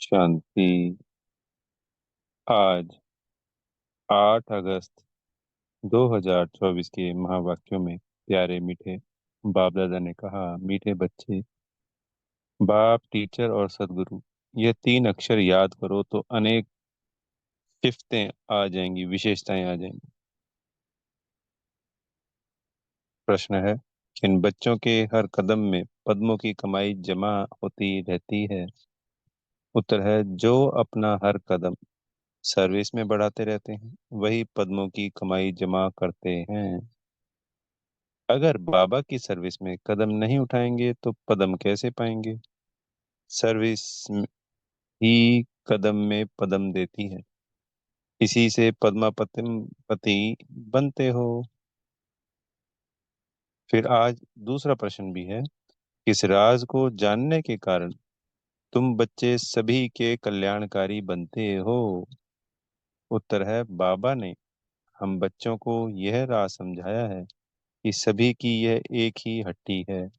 शांति। आज 8 अगस्त 2024 के महावाक्यों में प्यारे मीठे बाप दादा ने कहा, मीठे बच्चे, बाप, टीचर और सदगुरु, ये 3 अक्षर याद करो तो अनेक शिफ्तें आ जाएंगी, विशेषताएं आ जाएंगी। प्रश्न है, किन बच्चों के हर कदम में पद्मों की कमाई जमा होती रहती है? उत्तर है, जो अपना हर कदम सर्विस में बढ़ाते रहते हैं वही पद्मों की कमाई जमा करते हैं। अगर बाबा की सर्विस में कदम नहीं उठाएंगे तो पदम कैसे पाएंगे? सर्विस ही कदम में पदम देती है, इसी से पद्मापतिम पति बनते हो। फिर आज दूसरा प्रश्न भी है, किस राज को जानने के कारण तुम बच्चे सभी के कल्याणकारी बनते हो? उत्तर है, बाबा ने हम बच्चों को यह राज समझाया है कि सभी की यह एक ही हट्टी है,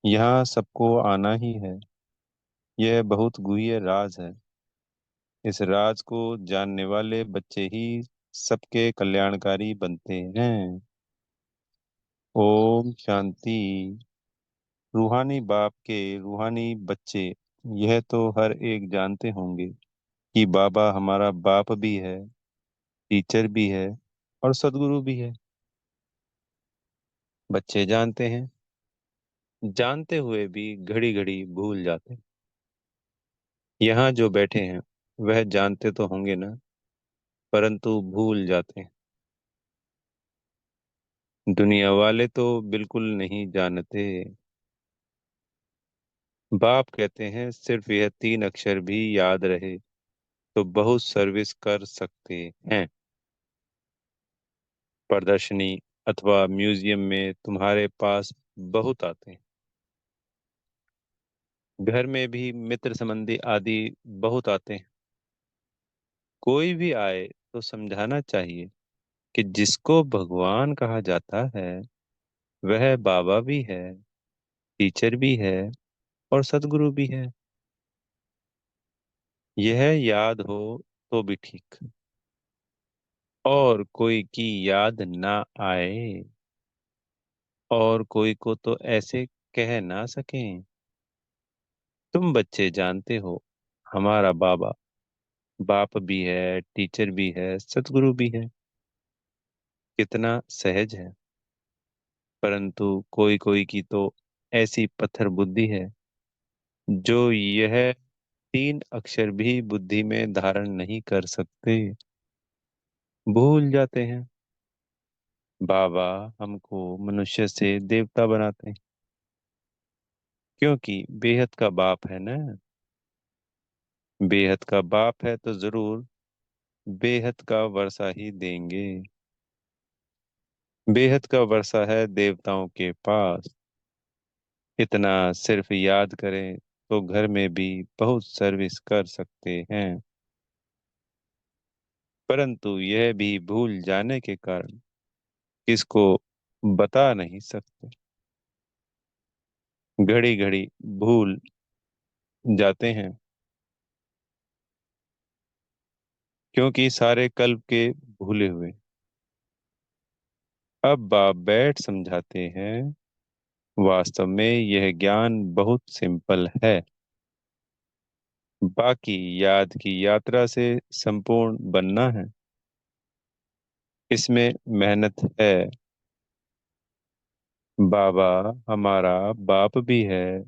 यहाँ सबको आना ही है। यह बहुत गुह्य राज है। इस राज को जानने वाले बच्चे ही सबके कल्याणकारी बनते हैं। ओम शांति। रूहानी बाप के रूहानी बच्चे यह तो हर एक जानते होंगे कि बाबा हमारा बाप भी है, टीचर भी है और सदगुरु भी है। बच्चे जानते हैं, जानते हुए भी घड़ी घड़ी भूल जाते हैं। यहाँ जो बैठे हैं वह जानते तो होंगे ना, परंतु भूल जाते हैं। दुनिया वाले तो बिल्कुल नहीं जानते। बाप कहते हैं, सिर्फ यह 3 अक्षर भी याद रहे तो बहुत सर्विस कर सकते हैं। प्रदर्शनी अथवा म्यूजियम में तुम्हारे पास बहुत आते हैं। घर में भी मित्र संबंधी आदि बहुत आते हैं। कोई भी आए तो समझाना चाहिए कि जिसको भगवान कहा जाता है वह बाबा भी है, टीचर भी है और सदगुरु भी है। यह याद हो तो भी ठीक, और कोई की याद ना आए और कोई को तो ऐसे कह ना सकें। तुम बच्चे जानते हो, हमारा बाबा बाप भी है, टीचर भी है, सतगुरु भी है। कितना सहज है। परंतु कोई कोई की तो ऐसी पत्थर बुद्धि है जो यह 3 अक्षर भी बुद्धि में धारण नहीं कर सकते, भूल जाते हैं। बाबा हमको मनुष्य से देवता बनाते हैं, क्योंकि बेहद का बाप है ना। बेहद का बाप है तो जरूर बेहद का वर्षा ही देंगे। बेहद का वर्षा है देवताओं के पास। इतना सिर्फ याद करें तो घर में भी बहुत सर्विस कर सकते हैं। परंतु यह भी भूल जाने के कारण किसको बता नहीं सकते। घड़ी घड़ी भूल जाते हैं, क्योंकि सारे कल्प के भूले हुए। अब बाप बैठ समझाते हैं, वास्तव में यह ज्ञान बहुत सिंपल है। बाकी याद की यात्रा से संपूर्ण बनना है, इसमें मेहनत है। बाबा हमारा बाप भी है,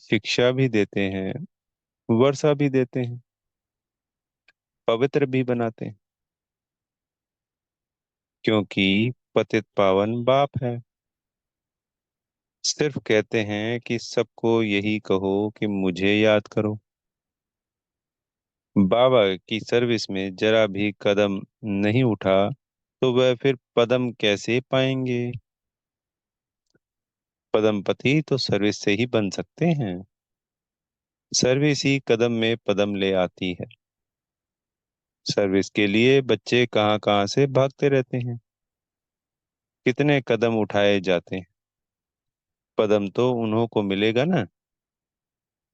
शिक्षा भी देते हैं, वर्षा भी देते हैं, पवित्र भी बनाते हैं, क्योंकि पतित पावन बाप है। सिर्फ कहते हैं कि सबको यही कहो कि मुझे याद करो। बाबा की सर्विस में जरा भी कदम नहीं उठा तो वह फिर पदम कैसे पाएंगे? पदमपति तो सर्विस से ही बन सकते हैं। सर्विस ही कदम में पदम ले आती है। सर्विस के लिए बच्चे कहाँ कहाँ से भागते रहते हैं, कितने कदम उठाए जाते हैं। पदम तो उन्हों को मिलेगा ना।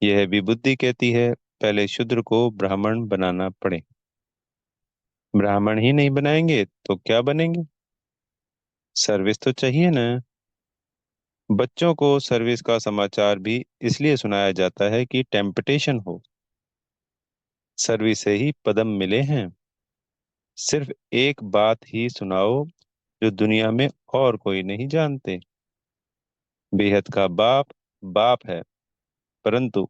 यह भी बुद्धि कहती है, पहले शूद्र को ब्राह्मण बनाना पड़े। ब्राह्मण ही नहीं बनाएंगे तो क्या बनेंगे? सर्विस तो चाहिए ना। बच्चों को सर्विस का समाचार भी इसलिए सुनाया जाता है कि टेम्पटेशन हो। सर्विस से ही पदम मिले हैं। सिर्फ एक बात ही सुनाओ जो दुनिया में और कोई नहीं जानते। बेहद का बाप बाप है, परंतु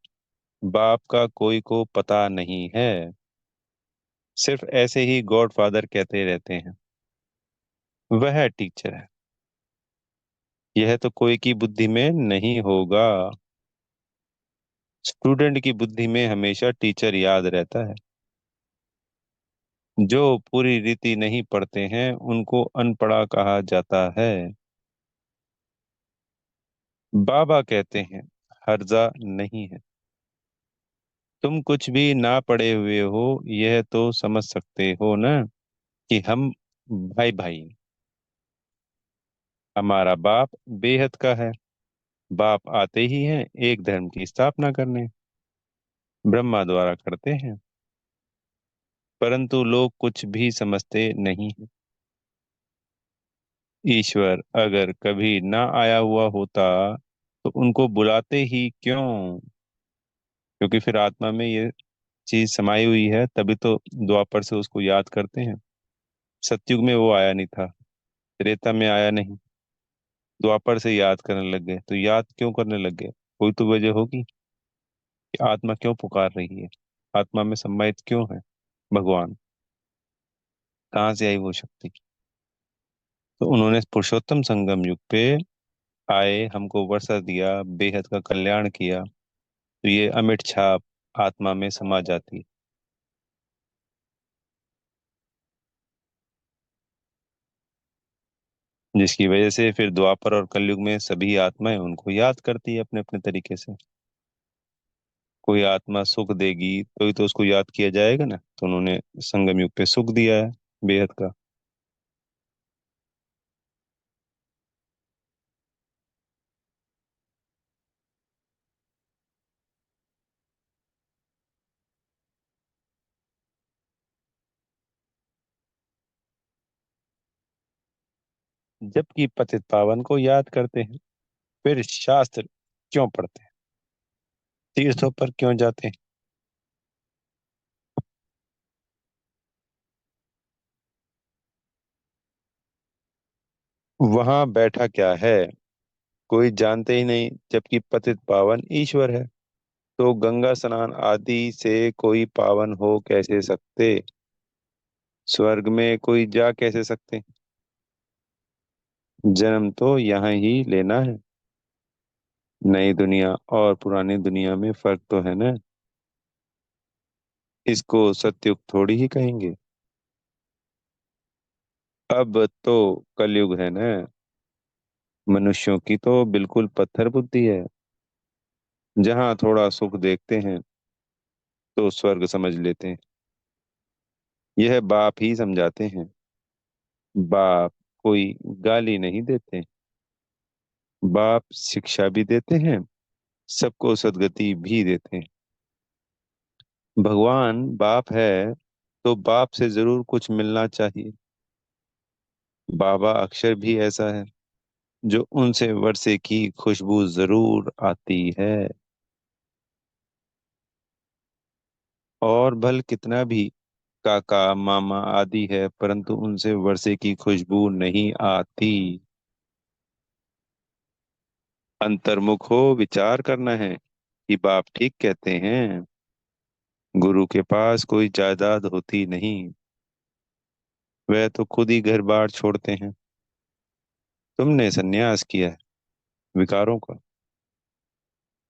बाप का कोई को पता नहीं है। सिर्फ ऐसे ही गॉड फादर कहते रहते हैं। वह टीचर है। यह तो कोई की बुद्धि में नहीं होगा। स्टूडेंट की बुद्धि में हमेशा टीचर याद रहता है। जो पूरी रीति नहीं पढ़ते हैं उनको अनपढ़ा कहा जाता है। बाबा कहते हैं हर्जा नहीं है। तुम कुछ भी ना पढ़े हुए हो, यह तो समझ सकते हो ना कि हम भाई भाई हैं। हमारा बाप बेहद का है। बाप आते ही हैं एक धर्म की स्थापना करने। ब्रह्मा द्वारा करते हैं, परंतु लोग कुछ भी समझते नहीं हैं। ईश्वर अगर कभी ना आया हुआ होता तो उनको बुलाते ही क्यों? क्योंकि फिर आत्मा में ये चीज समाई हुई है, तभी तो द्वापर से उसको याद करते हैं। सतयुग में वो आया नहीं था, त्रेता में आया नहीं, द्वापर से याद करने लग गए। तो याद क्यों करने लग गए? कोई तो वजह होगी कि आत्मा क्यों पुकार रही है। आत्मा में सम्मानित क्यों है भगवान? कहाँ से आई वो शक्ति? तो उन्होंने पुरुषोत्तम संगम युग पे आए, हमको वर्षा दिया, बेहद का कल्याण किया, तो ये अमिट छाप आत्मा में समा जाती है। जिसकी वजह से फिर द्वापर और कलयुग में सभी आत्माएं उनको याद करती है अपने अपने तरीके से। कोई आत्मा सुख देगी तो ही तो उसको याद किया जाएगा ना। तो उन्होंने संगम युग पे सुख दिया है बेहद का। जबकि पतित पावन को याद करते हैं, फिर शास्त्र क्यों पढ़ते हैं? तीर्थों पर क्यों जाते हैं? वहां बैठा क्या है कोई जानते ही नहीं, जबकि पतित पावन ईश्वर है। तो गंगा स्नान आदि से कोई पावन हो कैसे सकते? स्वर्ग में कोई जा कैसे सकते? जन्म तो यहाँ ही लेना है। नई दुनिया और पुरानी दुनिया में फर्क तो है ना। इसको सत्युग थोड़ी ही कहेंगे। अब तो कलयुग है ना। मनुष्यों की तो बिल्कुल पत्थर बुद्धि है। जहाँ थोड़ा सुख देखते हैं तो स्वर्ग समझ लेते हैं। यह बाप ही समझाते हैं। बाप कोई गाली नहीं देते। बाप शिक्षा भी देते हैं, सबको सद्गति भी देते हैं। भगवान बाप है तो बाप से जरूर कुछ मिलना चाहिए। बाबा अक्षर भी ऐसा है जो उनसे वर्षे की खुशबू जरूर आती है। और भल कितना भी काका मामा आदि है, परंतु उनसे वर्षे की खुशबू नहीं आती। अंतर्मुख हो विचार करना है कि बाप ठीक कहते हैं। गुरु के पास कोई जायदाद होती नहीं। वह तो खुद ही घर बार छोड़ते हैं। तुमने संन्यास किया है विकारों का।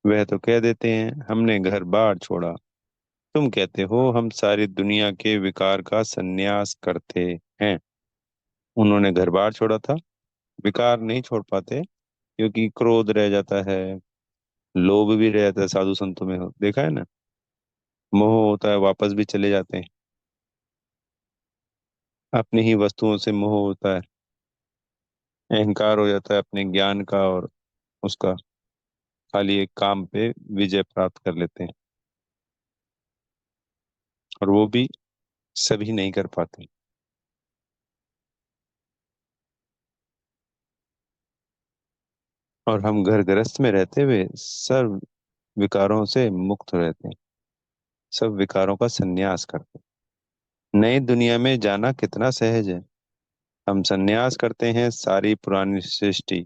वह तो कह देते हैं हमने घर बार छोड़ा। तुम कहते हो हम सारी दुनिया के विकार का संन्यास करते हैं। उन्होंने घर बार छोड़ा था, विकार नहीं छोड़ पाते क्योंकि क्रोध रह जाता है, लोभ भी रह जाता है। साधु संतों में देखा है ना, मोह होता है, वापस भी चले जाते हैं। अपनी ही वस्तुओं से मोह होता है, अहंकार हो जाता है अपने ज्ञान का और उसका। खाली एक काम पे विजय प्राप्त कर लेते हैं। और वो भी सभी नहीं कर पाते। और हम घर गृहस्थ में रहते हुए सर्व विकारों से मुक्त रहते हैं, सब विकारों का संन्यास करते हैं। नई दुनिया में जाना कितना सहज है। हम संन्यास करते हैं सारी पुरानी सृष्टि,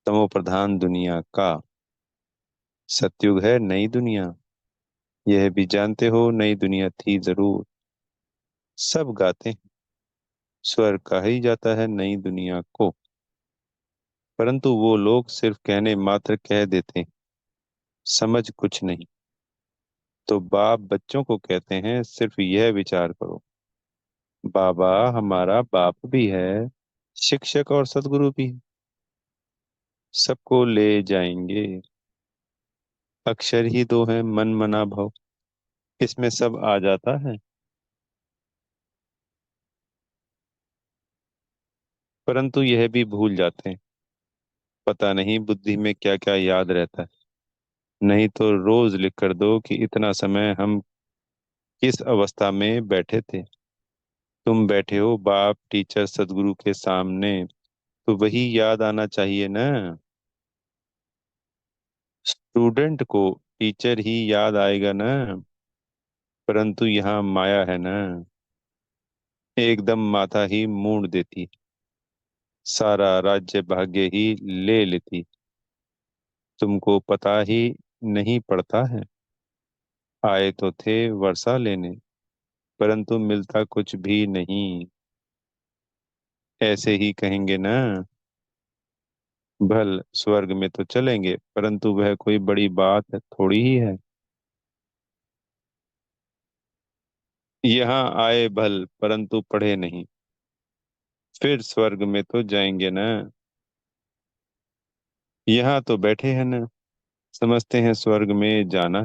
तमो प्रधान दुनिया का। सतयुग है नई दुनिया, यह भी जानते हो नई दुनिया थी जरूर। सब गाते हैं, स्वर्ग कहा ही जाता है नई दुनिया को। परंतु वो लोग सिर्फ कहने मात्र कह देते हैं, समझ कुछ नहीं। तो बाप बच्चों को कहते हैं सिर्फ यह विचार करो, बाबा हमारा बाप भी है, शिक्षक और सदगुरु भी है, सबको ले जाएंगे। अक्षर ही दो है मन मना भव, इसमें सब आ जाता है। परंतु यह भी भूल जाते हैं, पता नहीं बुद्धि में क्या क्या याद रहता है। नहीं तो रोज लिख कर दो कि इतना समय हम किस अवस्था में बैठे थे। तुम बैठे हो बाप टीचर सदगुरु के सामने, तो वही याद आना चाहिए ना। स्टूडेंट को टीचर ही याद आएगा ना। परंतु यहाँ माया है ना, एकदम माथा ही मूंड देती, सारा राज्य भाग्य ही ले लेती। तुमको पता ही नहीं पड़ता है। आए तो थे वर्षा लेने, परंतु मिलता कुछ भी नहीं। ऐसे ही कहेंगे ना, भल स्वर्ग में तो चलेंगे, परंतु वह कोई बड़ी बात थोड़ी ही है। यहाँ आए भल परंतु पढ़े नहीं, फिर स्वर्ग में तो जाएंगे ना। यहाँ तो बैठे हैं ना, समझते हैं स्वर्ग में जाना,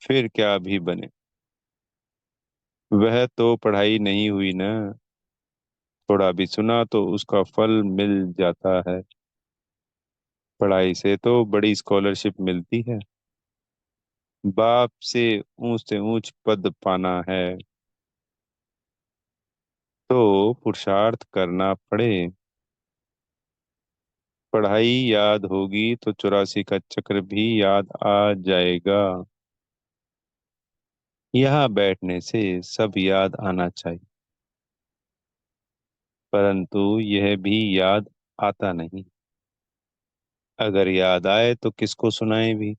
फिर क्या भी बने। वह तो पढ़ाई नहीं हुई ना, थोड़ा भी सुना तो उसका फल मिल जाता है। पढ़ाई से तो बड़ी स्कॉलरशिप मिलती है। बाप से ऊंच पद पाना है, तो पुरुषार्थ करना पड़े। पढ़ाई याद होगी तो 84 का चक्र भी याद आ जाएगा। यहाँ बैठने से सब याद आना चाहिए, परंतु यह भी याद आता नहीं। अगर याद आए तो किसको सुनाए भी।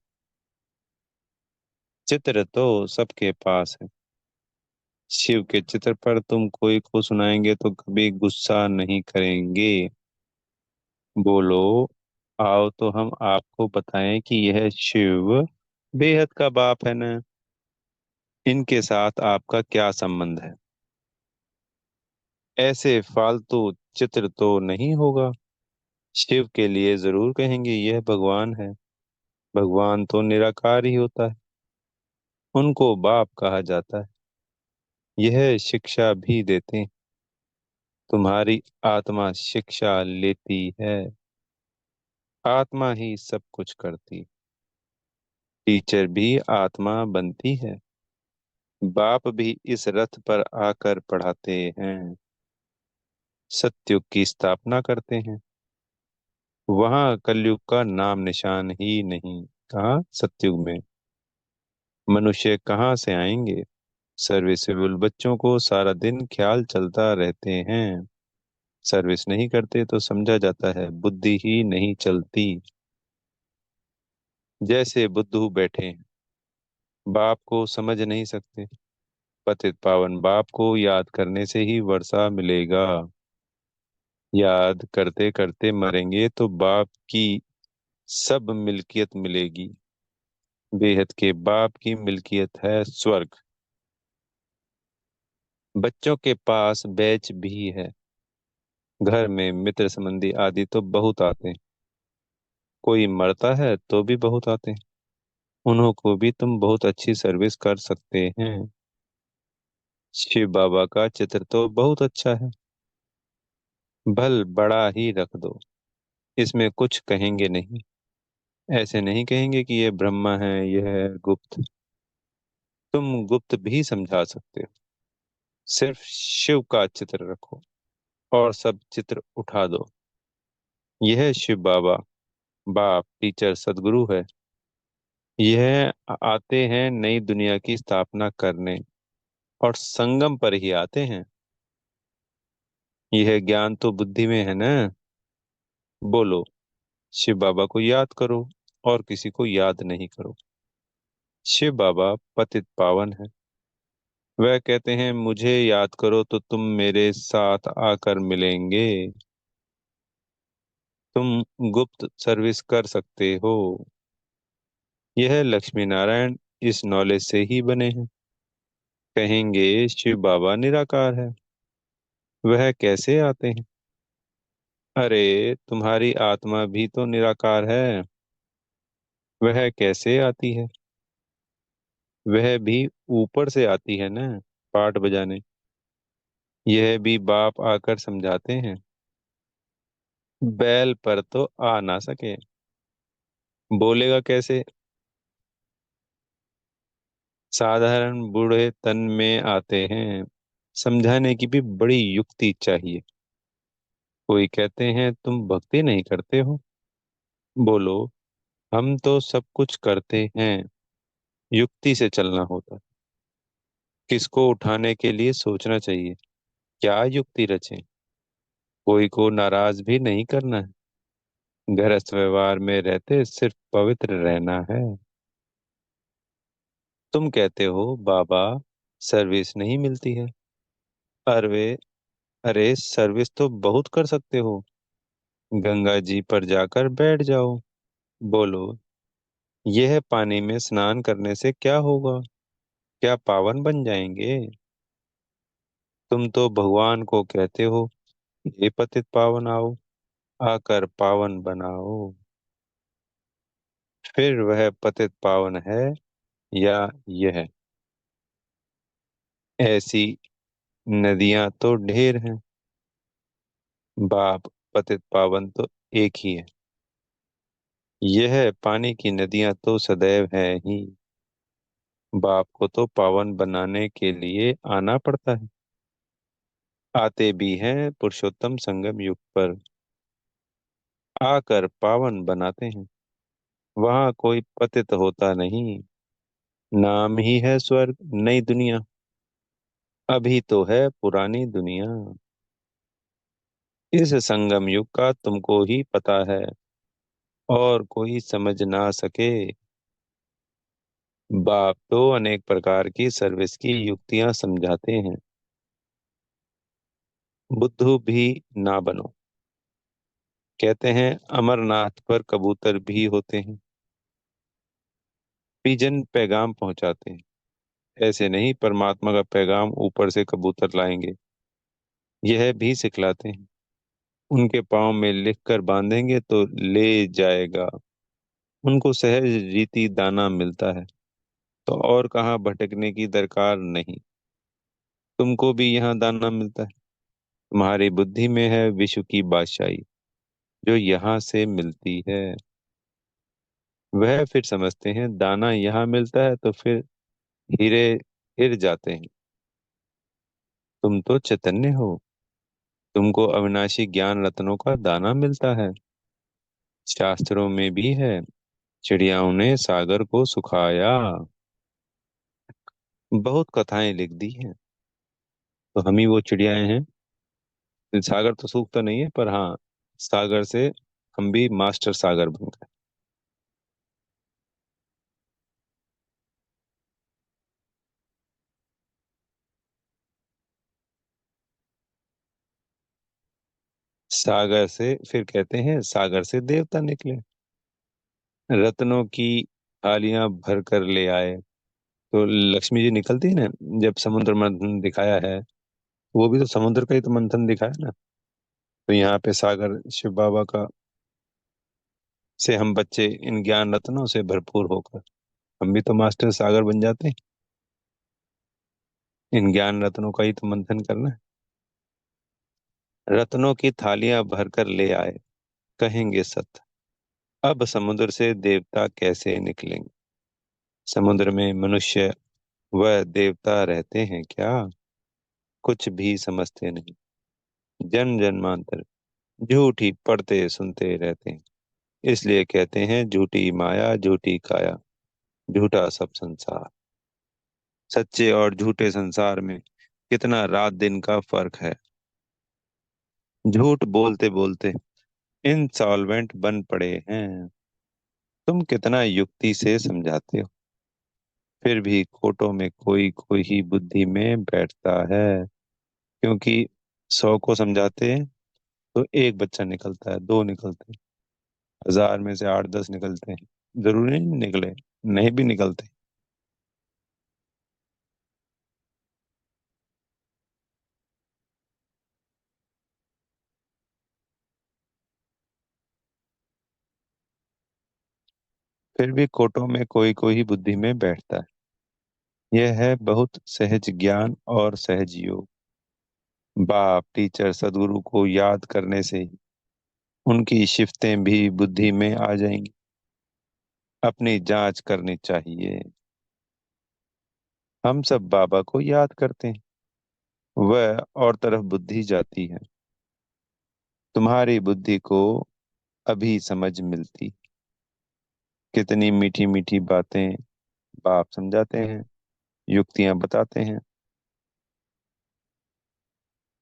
चित्र तो सबके पास है, शिव के चित्र पर तुम कोई को सुनाएंगे तो कभी गुस्सा नहीं करेंगे। बोलो, आओ तो हम आपको बताएं कि यह शिव बेहद का बाप है ना। इनके साथ आपका क्या संबंध है। ऐसे फालतू चित्र तो नहीं होगा। शिव के लिए जरूर कहेंगे यह भगवान है। भगवान तो निराकार ही होता है, उनको बाप कहा जाता है। यह शिक्षा भी देते हैं, तुम्हारी आत्मा शिक्षा लेती है। आत्मा ही सब कुछ करती, टीचर भी आत्मा बनती है। बाप भी इस रथ पर आकर पढ़ाते हैं, सत्युग की स्थापना करते हैं। वहां कलयुग का नाम निशान ही नहीं। कहा सत्युग में मनुष्य कहाँ से आएंगे। सर्विसेबल बच्चों को सारा दिन ख्याल चलता रहते हैं, सर्विस नहीं करते तो समझा जाता है बुद्धि ही नहीं चलती। जैसे बुद्धू बैठे हैं, बाप को समझ नहीं सकते। पतित पावन बाप को याद करने से ही वर्षा मिलेगा। याद करते करते मरेंगे तो बाप की सब मिल्कियत मिलेगी। बेहद के बाप की मिल्कियत है स्वर्ग। बच्चों के पास बैच भी है, घर में मित्र संबंधी आदि तो बहुत आते हैं। कोई मरता है तो भी बहुत आते हैं, उन्हों को भी तुम बहुत अच्छी सर्विस कर सकते हैं। शिव बाबा का चित्र तो बहुत अच्छा है, भल बड़ा ही रख दो, इसमें कुछ कहेंगे नहीं। ऐसे नहीं कहेंगे कि ये ब्रह्मा है, यह है गुप्त। तुम गुप्त भी समझा सकते हो। सिर्फ शिव का चित्र रखो और सब चित्र उठा दो। यह शिव बाबा, बाप, टीचर, सदगुरु है। यह आते हैं नई दुनिया की स्थापना करने, और संगम पर ही आते हैं। यह ज्ञान तो बुद्धि में है ना। बोलो, शिव बाबा को याद करो और किसी को याद नहीं करो। शिव बाबा पतित पावन है। वह कहते हैं मुझे याद करो तो तुम मेरे साथ आकर मिलेंगे। तुम गुप्त सर्विस कर सकते हो। यह लक्ष्मी नारायण इस नॉलेज से ही बने हैं। कहेंगे शिव बाबा निराकार है। वह कैसे आते हैं? अरे, तुम्हारी आत्मा भी तो निराकार है। वह कैसे आती है? वह भी ऊपर से आती है ना, पाठ बजाने। यह भी बाप आकर समझाते हैं। बैल पर तो आ ना सके, बोलेगा कैसे? साधारण बूढ़े तन में आते हैं। समझाने की भी बड़ी युक्ति चाहिए। कोई कहते हैं तुम भक्ति नहीं करते हो। बोलो, हम तो सब कुछ करते हैं। युक्ति से चलना होता है। किसको उठाने के लिए सोचना चाहिए। क्या युक्ति रचें? कोई को नाराज भी नहीं करना है। गृहस्थ व्यवहार में रहते सिर्फ पवित्र रहना है। तुम कहते हो बाबा, सर्विस नहीं मिलती है। अरे, अरे सर्विस तो बहुत कर सकते हो। गंगा जी पर जाकर बैठ जाओ। बोलो, यह पानी में स्नान करने से क्या होगा? क्या पावन बन जाएंगे? तुम तो भगवान को कहते हो, हे पतित पावन आओ, आकर पावन बनाओ। फिर वह पतित पावन है या यह? ऐसी नदियां तो ढेर हैं। बाप, पतित पावन तो एक ही है। यह पानी की नदियां तो सदैव है ही। बाप को तो पावन बनाने के लिए आना पड़ता है। आते भी हैं पुरुषोत्तम संगम युग पर, आकर पावन बनाते हैं। वहां कोई पतित होता नहीं। नाम ही है स्वर्ग, नई दुनिया। अभी तो है पुरानी दुनिया। इस संगम युग का तुमको ही पता है, और कोई समझ ना सके। बाप तो अनेक प्रकार की सर्विस की युक्तियां समझाते हैं। बुद्धू भी ना बनो। कहते हैं अमरनाथ पर कबूतर भी होते हैं। पिजन पैगाम पहुंचाते हैं। ऐसे नहीं, परमात्मा का पैगाम ऊपर से कबूतर लाएंगे। यह भी सिखलाते हैं। उनके पाँव में लिख कर बांधेंगे तो ले जाएगा। उनको सहज रीति दाना मिलता है, तो और कहाँ भटकने की दरकार नहीं। तुमको भी यहाँ दाना मिलता है। तुम्हारी बुद्धि में है विश्व की बादशाही, जो यहाँ से मिलती है। वह फिर समझते हैं दाना यहाँ मिलता है तो फिर हीरे हिर जाते हैं। तुम तो चैतन्य हो। तुमको अविनाशी ज्ञान रत्नों का दाना मिलता है। शास्त्रों में भी है, चिड़ियाओं ने सागर को सुखाया। बहुत कथाएं लिख दी हैं। तो हम ही वो चिड़ियाएं हैं। सागर तो सूखता नहीं है, पर हाँ, सागर से हम भी मास्टर सागर बन गए। सागर से फिर कहते हैं सागर से देवता निकले। रत्नों की थालियां भर कर ले आए। तो लक्ष्मी जी निकलती है ना, जब समुद्र मंथन दिखाया है, वो भी तो समुद्र का ही तो मंथन दिखाया ना। तो यहाँ पे सागर शिव बाबा का से हम बच्चे इन ज्ञान रत्नों से भरपूर होकर हम भी तो मास्टर सागर बन जाते हैं। इन ज्ञान रत्नों का ही तो मंथन करना है। रत्नों की थालियां भरकर ले आए। कहेंगे सत्य। अब समुद्र से देवता कैसे निकलेंगे? समुद्र में मनुष्य वह देवता रहते हैं क्या? कुछ भी समझते नहीं। जन्म जन्मांतर झूठी पढ़ते सुनते रहते हैं। इसलिए कहते हैं झूठी माया झूठी काया, झूठा सब संसार। सच्चे और झूठे संसार में कितना रात दिन का फर्क है। झूठ बोलते बोलते इंसॉल्वेंट बन पड़े हैं। तुम कितना युक्ति से समझाते हो, फिर भी खोटों में कोई कोई ही बुद्धि में बैठता है। क्योंकि 100 को समझाते हैं तो एक बच्चा निकलता है, दो निकलते हैं, 1000 में से 8 10 निकलते हैं। जरूरी नहीं निकले, नहीं भी निकलते। फिर भी खोटों में कोई कोई ही बुद्धि में बैठता है। यह है बहुत सहज ज्ञान और सहज योग। बाप टीचर सदगुरु को याद करने से ही उनकी शिफ्तें भी बुद्धि में आ जाएंगी। अपनी जांच करनी चाहिए। हम सब बाबा को याद करते हैं, वह और तरफ बुद्धि जाती है। तुम्हारी बुद्धि को अभी समझ मिलती। कितनी मीठी मीठी बातें बाप समझाते हैं, युक्तियां बताते हैं।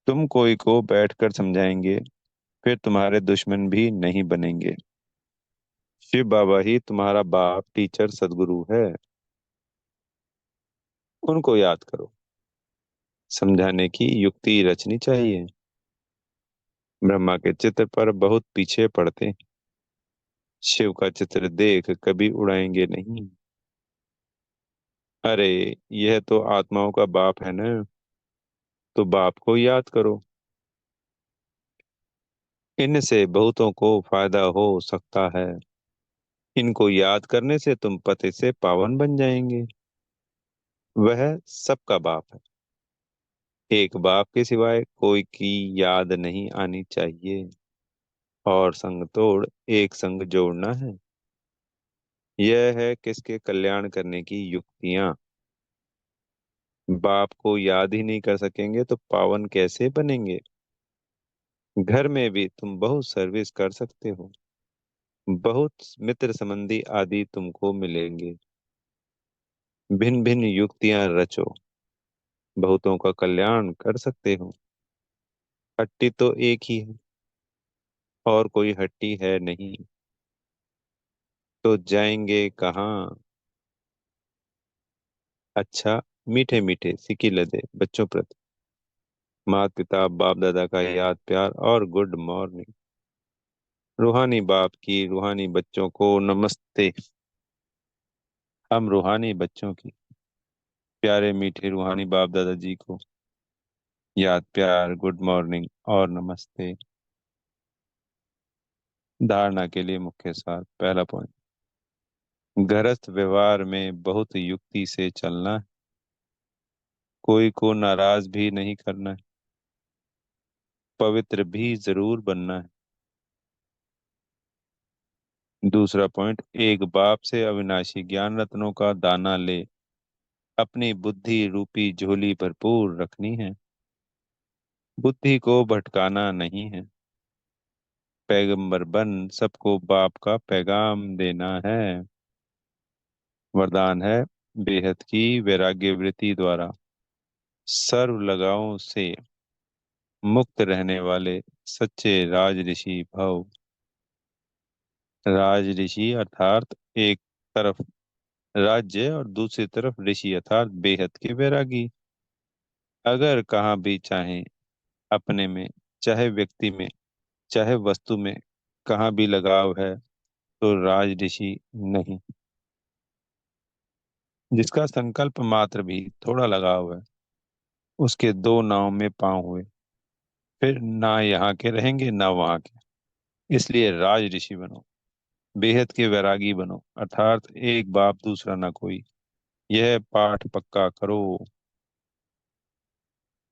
तुम कोई को बैठकर समझाएंगे, फिर तुम्हारे दुश्मन भी नहीं बनेंगे। शिव बाबा ही तुम्हारा बाप टीचर सदगुरु है। उनको याद करो। समझाने की युक्ति रचनी चाहिए। ब्रह्मा के चित्र पर बहुत पीछे पड़ते हैं। शिव का चित्र देख कभी उड़ाएंगे नहीं। अरे, यह तो आत्माओं का बाप है ना, तो बाप को याद करो। इनसे बहुतों को फायदा हो सकता है। इनको याद करने से तुम पति से पावन बन जाएंगे। वह सबका बाप है। एक बाप के सिवाय कोई की याद नहीं आनी चाहिए। और संग तोड़ एक संग जोड़ना है। यह है किसके कल्याण करने की युक्तियां। बाप को याद ही नहीं कर सकेंगे तो पावन कैसे बनेंगे? घर में भी तुम बहुत सर्विस कर सकते हो। बहुत मित्र संबंधी आदि तुमको मिलेंगे। भिन्न भिन्न युक्तियां रचो, बहुतों का कल्याण कर सकते हो। हट्टी तो एक ही है, और कोई हट्टी है नहीं। तो जाएंगे कहाँ? अच्छा, मीठे मीठे सिकी लदे बच्चों प्रति माता पिता बाप दादा का याद प्यार और गुड मॉर्निंग। रूहानी बाप की रूहानी बच्चों को नमस्ते। हम रूहानी बच्चों की प्यारे मीठे रूहानी बाप दादाजी को याद प्यार गुड मॉर्निंग और नमस्ते। धारणा के लिए मुख्य सार। पहला पॉइंट, गृहस्थ व्यवहार में बहुत युक्ति से चलना है। कोई को नाराज भी नहीं करना है। पवित्र भी जरूर बनना है। दूसरा पॉइंट, एक बाप से अविनाशी ज्ञान रत्नों का दाना ले अपनी बुद्धि रूपी झोली भरपूर रखनी है। बुद्धि को भटकाना नहीं है। पैगंबर बन सबको बाप का पैगाम देना है। वरदान है, बेहद की वैराग्य वृत्ति द्वारा सर्व लगावों से मुक्त रहने वाले सच्चे राज ऋषि भव। राज ऋषि अर्थात एक तरफ राज्य और दूसरी तरफ ऋषि अर्थात बेहद के वैरागी। अगर कहाँ भी चाहे, अपने में चाहे व्यक्ति में चाहे वस्तु में, कहाँ भी लगाव है तो राज ऋषि नहीं। जिसका संकल्प मात्र भी थोड़ा लगाव है, उसके दो नाव में पांव हुए, फिर ना यहाँ के रहेंगे ना वहां के। इसलिए राज ऋषि बनो, बेहद के वैरागी बनो, अर्थात एक बाप दूसरा ना कोई। यह पाठ पक्का करो।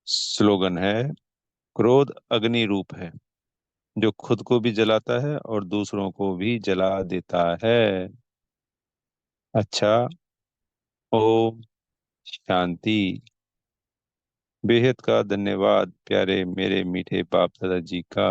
स्लोगन है, क्रोध अग्नि रूप है जो खुद को भी जलाता है और दूसरों को भी जला देता है। अच्छा, ओम शांति। बेहद का धन्यवाद प्यारे मेरे मीठे बाप दादाजी का।